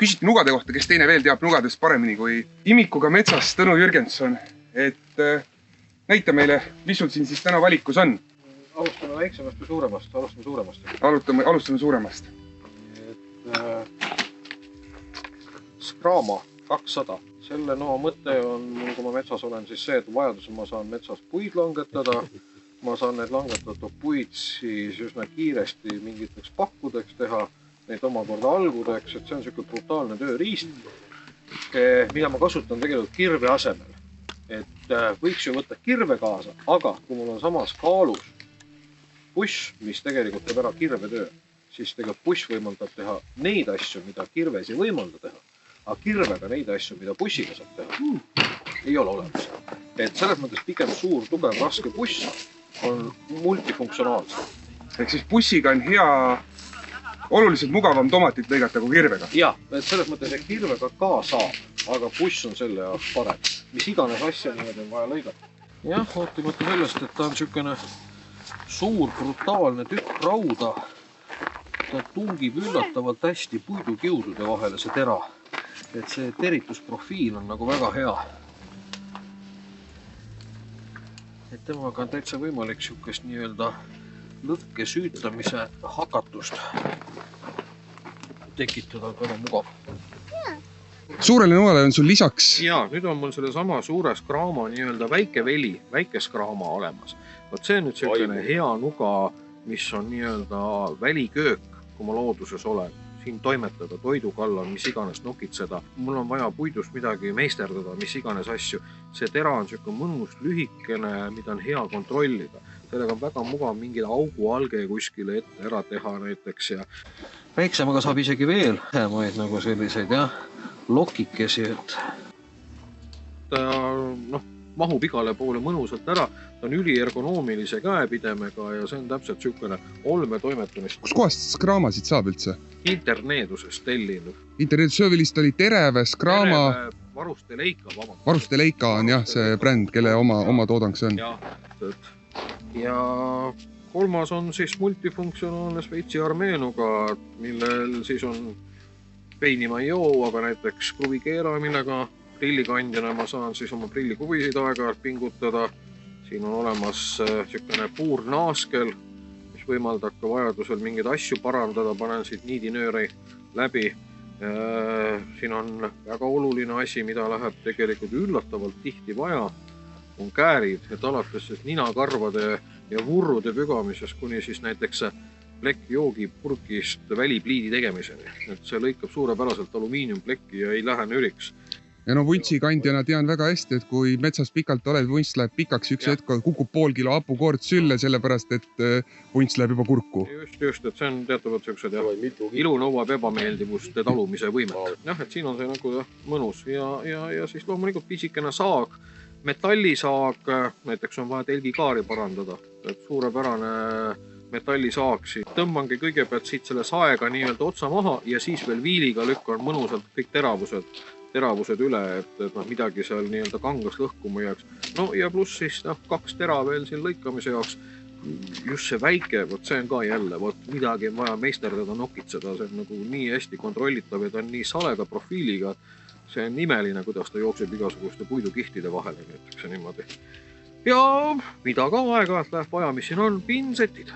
küsiti nugade kohta, kes teine veel teab nugadest paremini kui imikuga metsas Tõnu Jürgenson. Et näita meile, mis sul siin siis täna valikus on? Alustame väiksemast või suuremast? Alustame suuremast. Alustame suuremast. Skraama 200. Selle noa mõte on, kui ma metsas olen, siis see, et vajadusel ma saan metsas puid langetada. Ma saan need langetatud puid siis üsna kiiresti mingiteks pakkudeks teha, neid omakorda algudeks, et see on selline brutaalne tööriist, mida ma kasutan tegelikult kirve asemel. Et võiks ju võtta kirve kaasa, aga kui mul on samas kaalus buss, mis tegelikult teeb ära kirvetöö, siis tegelikult buss võimaldab teha neid asju, mida kirves ei võimalda teha. Aga kirvega neid asju, mida bussiga saab teha, ei ole olemas. Et selles mõttes pigem suur, tugev, raske buss on multifunktsionaalne. Ehk siis bussiga on hea, oluliselt mugavam tomatit lõigata kui kirvega. Jah, et selles mõttes, et kirvega ka saab, aga buss on selle jaoks parem. Mis iganes asja niimoodi on vaja lõigata. Jah, ootimata sellest, et ta on selline suur, brutaalne tükk rauda. Ta tungib üllatavalt hästi puidukiudude vahele, see tera. Et see teritusprofiil on nagu väga hea. Et temaga on täitsa võimalik sihukest nii-öelda lõkke süütamise hakatust tekitada väga mugav. Suurele nuale on sul lisaks? Jaa, nüüd on mul selle sama suure skraama nii-öelda väike veli, väike skraama olemas. Võt see on nüüd selline hea nuga, mis on nii-öelda väliköök, kui ma looduses olen. Siin toimetada, toidu kallal, mis iganes nokitseda. Mul on vaja puidust midagi meisterdada, mis iganes asju. See tera on selline mõnus lühikene, mida on hea kontrollida. Sellega on väga mugav mingid augu alge kuskile ette ära teha näiteks. Ja väiksemaga saab isegi veel maid nagu selliseid lokikesi, et ta mahub igale poole mõnusalt ära. Ta on üliergonoomilise käepidemega ja see on täpselt selline olmetoimetamist. Kus kohast skraamasid saab üldse? Interneedusest tellinud. Interneedus söövilist oli Tereve, skraama... Varuste Leika, vabandust. Varuste Leika on jah see bränd, kelle oma toodang see on. Ja kolmas on siis multifunktsionaalne Šveitsi armeenuga, millel siis on veini ma ei joo, aga näiteks kruvikeera, millega prillikandjana ma saan siis oma prillikuvisid aega pingutada. Siin on olemas selline puurnaaskel, mis võimaldab ka vajadusel mingeid asju parandada. Panen siit niidinööri läbi. Siin on väga oluline asi, mida läheb tegelikult üllatavalt tihti vaja, on käärid, et alates ninakarvade ja vurrude pügamises kuni siis näiteks plekkjoogipurgist välipliidi tegemiseni. Et see lõikab suurepäraselt alumiiniumplekki ja ei lähe nüriks. Ja vuntsikandjana tean väga hästi, et kui metsas pikalt oled, vunts läheb pikaks, üks hetk kukub pool kilo hapukoort sülle, sellepärast, et vunts läheb juba kurku. Just, et see on teatavad sellised ilu nõuab ebameeldivuste talumise võimet. Jah, et siin on see nagu mõnus ja siis loomulikult pisikene saag, metallisaag, näiteks on vaja telgikaari parandada, et suurepärane metallisaag siit. Tõmbangi kõigepealt siit selle saega nii-öelda otsa maha ja siis veel viiliga lükkan mõnusalt kõik teravused üle, et midagi seal nii-öelda kangas lõhkuma jääks. No ja pluss siis 2 tera veel siin lõikamise jaoks. Just see väike, see on ka jälle, midagi on vaja meisterdada, nokitseda, see on nagu nii hästi kontrollitav ja ta on nii salega profiiliga. See on imeline, kuidas ta jookseb igasuguste puidukihtide vahele näiteks ja niimoodi. Ja mida ka aeg-ajalt läheb vaja, mis siin on, pinsetid.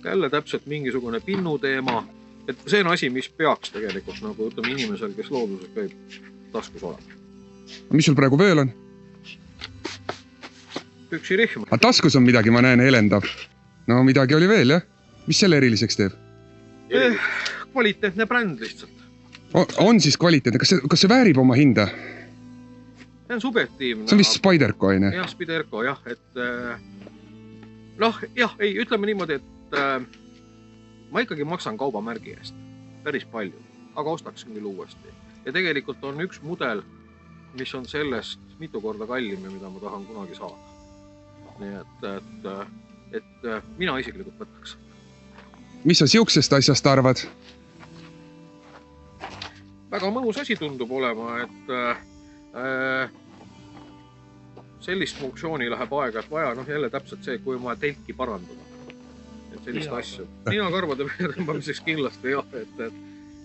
Jälle täpselt mingisugune pinnu teema. Et see on asi, mis peaks tegelikult nagu ütleme inimesel, kes looduses käib taskus olema. Mis sul praegu veel on? Püksirihm. Aga taskus on midagi, ma näen, helendav. No midagi oli veel, jah? Mis selle eriliseks teeb? Kvaliteetne bränd lihtsalt. On siis kvaliteetne. Kas see väärib oma hinda? See on subjektiivne. See on vist Spiderco, on jah? Jah, Spiderco, jah. Ei, ütleme niimoodi, et ma ikkagi maksan kaubamärgi eest päris palju, aga ostaksin küll uuesti. Ja tegelikult on üks mudel, mis on sellest mitu korda kallim ja mida ma tahan kunagi saada. Nii et mina isiklikult võtaks. Mis sa siuksest asjast arvad? Väga mõnus asi tundub olema, et sellist funktsiooni läheb aega, et vaja, jälle täpselt see, kui ma telki parandada. Sellist asju. Ninakarvade tõmbamiseks kindlasti jah,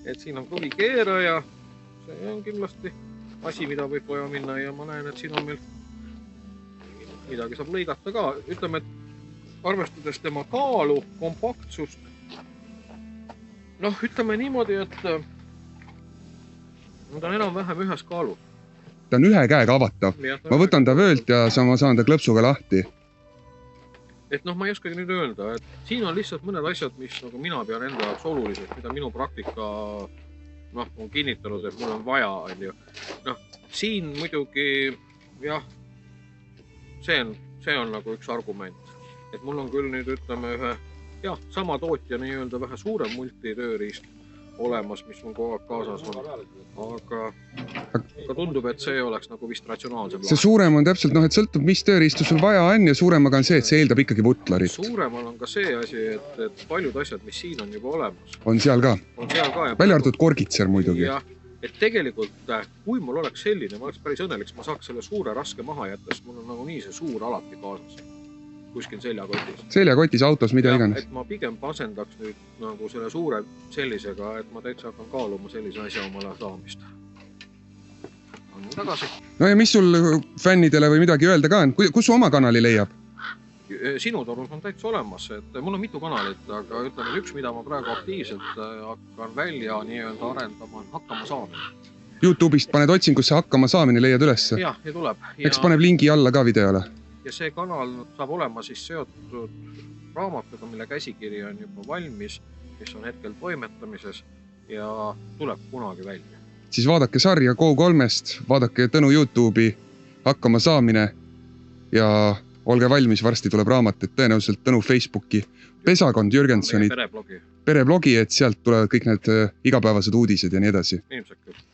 et siin on kruvikeeraja, see on kindlasti asi, mida võib vaja minna ja ma näen, et siin on meil midagi saab lõigata ka. Ütleme, et arvestades tema kaalu, kompaktsust, ütleme niimoodi, et ta on enam-vähem ühes kaalus. Ta on ühe käega avatav. Ma võtan ta vöölt ja ma saan ta klõpsuga lahti. Et ma ei oskagi nüüd öelda, et siin on lihtsalt mõned asjad, mis nagu mina pean enda jaoks olulised, mida minu praktika on kinnitanud, et mul on vaja. Siin muidugi, jah, see on nagu üks argument. Et mul on küll nüüd, ütleme, sama tootja nii-öelda vähe suurem multitööriist olemas, mis mul kogu aeg kaasas on. Aga tundub, et see oleks nagu vist ratsionaalsem. See suurem on täpselt, et sõltub, mis tööriistu sul vaja on ja suuremaga on see, et see eeldab ikkagi vutlarit. Suuremal on ka see asi, et paljud asjad, mis siin on juba olemas. On seal ka. Välja arvatud korgitser muidugi. Jah, et tegelikult, kui mul oleks selline, ma oleks päris õnnelik, ma saaks selle suure raske maha jätta, sest mul on nagu nii see suur alati kaasas. Kuskil seljakotis. Seljakotis, autos, mida iganes. Et ma pigem asendaks nüüd nagu selle suure sellisega, et ma täitsa hakkan kaaluma sellise asja omale saamist. On tagasi. No ja mis sul fännidele või midagi öelda ka on? Kus su oma kanali leiab? Sinu torus on täitsa olemas, et mul on mitu kanalit, aga ütleme, üks, mida ma praegu aktiivselt hakkan välja nii-öelda arendama, on hakkama saamine. YouTube'ist paned otsingusse hakkama saamine, leiad ülesse? Jah, ja tuleb. Eks paneb lingi alla ka videole. Ja see kanal saab olema siis seotud raamatuga, mille käsikiri on juba valmis, mis on hetkel toimetamises ja tuleb kunagi välja. Siis vaadake sarja Go3-st, vaadake Tõnu YouTube'i hakkama saamine ja olge valmis, varsti tuleb raamat, et tõenäoliselt Tõnu Facebooki Pesakond Jürgensoni pereblogi, et sealt tulevad kõik need igapäevased uudised ja nii edasi. Ilmselt küll.